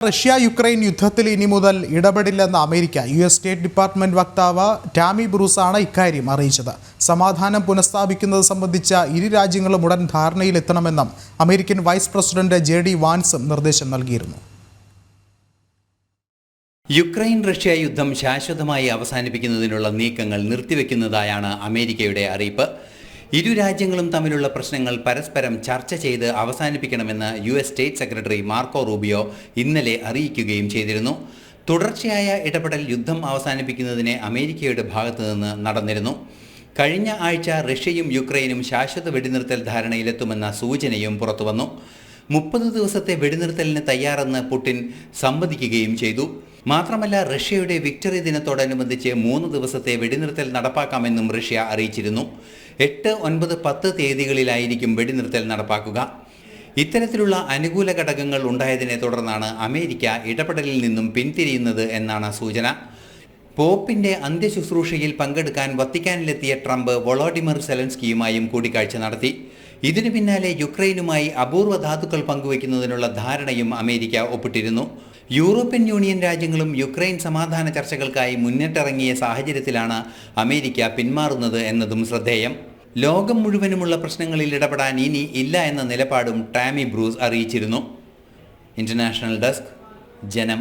Russia Ukraine യുദ്ധത്തിൽ ഇനി മുതൽ ഇടപെടില്ലെന്ന് അമേരിക്ക. US സ്റ്റേറ്റ് ഡിപ്പാർട്ട്മെന്റ് വക്താവ് ടാമി ബ്രൂസാണ് ഇക്കാര്യം അറിയിച്ചത്. സമാധാനം പുനഃസ്ഥാപിക്കുന്നത് സംബന്ധിച്ച ഇരു രാജ്യങ്ങളും ഉടൻ ധാരണയിലെത്തണമെന്നും അമേരിക്കൻ വൈസ് പ്രസിഡന്റ് JD വാൻസും നിർദ്ദേശം നൽകിയിരുന്നു. യുക്രൈൻ റഷ്യ യുദ്ധം ശാശ്വതമായി അവസാനിപ്പിക്കുന്നതിനുള്ള നീക്കങ്ങൾ നിർത്തിവെക്കുന്നതായാണ് അമേരിക്കയുടെ അറിയിപ്പ്. ഇരു രാജ്യങ്ങളും തമ്മിലുള്ള പ്രശ്നങ്ങൾ പരസ്പരം ചർച്ച ചെയ്ത് അവസാനിപ്പിക്കണമെന്ന് US state secretary Marco Rubio ഇന്നലെ അറിയിക്കുകയും ചെയ്തിരുന്നു. തുടർച്ചയായ ഇടപെടൽ യുദ്ധം അവസാനിപ്പിക്കുന്നതിന് അമേരിക്കയുടെ ഭാഗത്തു നിന്ന് നടന്നിരുന്നു. കഴിഞ്ഞ ആഴ്ച റഷ്യയും യുക്രൈനും ശാശ്വത വെടിനിർത്തൽ ധാരണയിലെത്തുമെന്ന സൂചനയും പുറത്തുവന്നു. 30 ദിവസത്തെ വെടിനിർത്തലിന് തയ്യാറെന്ന് പുടിൻ സമ്മതിക്കുകയും ചെയ്തു. മാത്രമല്ല, റഷ്യയുടെ വിക്ടറി ദിനത്തോടനുബന്ധിച്ച് 3 ദിവസത്തെ വെടിനിർത്തൽ നടപ്പാക്കാമെന്നും റഷ്യ അറിയിച്ചിരുന്നു. 8, 9, 10 തീയതികളിലായിരിക്കും വെടിനിർത്തൽ നടപ്പാക്കുക. ഇത്തരത്തിലുള്ള അനുകൂല ഘടകങ്ങൾ ഉണ്ടായതിനെ തുടർന്നാണ് അമേരിക്ക ഇടപെടലിൽ നിന്നും പിന്തിരിയുന്നത് എന്നാണ് സൂചന. പോപ്പിന്റെ അന്ത്യശുശ്രൂഷയിൽ പങ്കെടുക്കാൻ വത്തിക്കാനിലെത്തിയ ട്രംപ് വോളോഡിമർ സെലൻസ്കിയുമായും കൂടിക്കാഴ്ച നടത്തി. ഇതിനു പിന്നാലെ യുക്രൈനുമായി അപൂർവ ധാതുക്കൾ പങ്കുവയ്ക്കുന്നതിനുള്ള ധാരണയും അമേരിക്ക ഒപ്പിട്ടിരുന്നു. യൂറോപ്യൻ യൂണിയൻ രാജ്യങ്ങളും യുക്രൈൻ സമാധാന ചർച്ചകൾക്കായി മുന്നിട്ടിറങ്ങിയ സാഹചര്യത്തിലാണ് അമേരിക്ക പിന്മാറുന്നത് എന്നതും ശ്രദ്ധേയം. ലോകം മുഴുവനുമുള്ള പ്രശ്നങ്ങളിൽ ഇടപെടാൻ ഇനി ഇല്ല എന്ന നിലപാടും ടാമി ബ്രൂസ് അറിയിച്ചിരുന്നു. ഇന്റർനാഷണൽ ഡെസ്ക്, ജനം.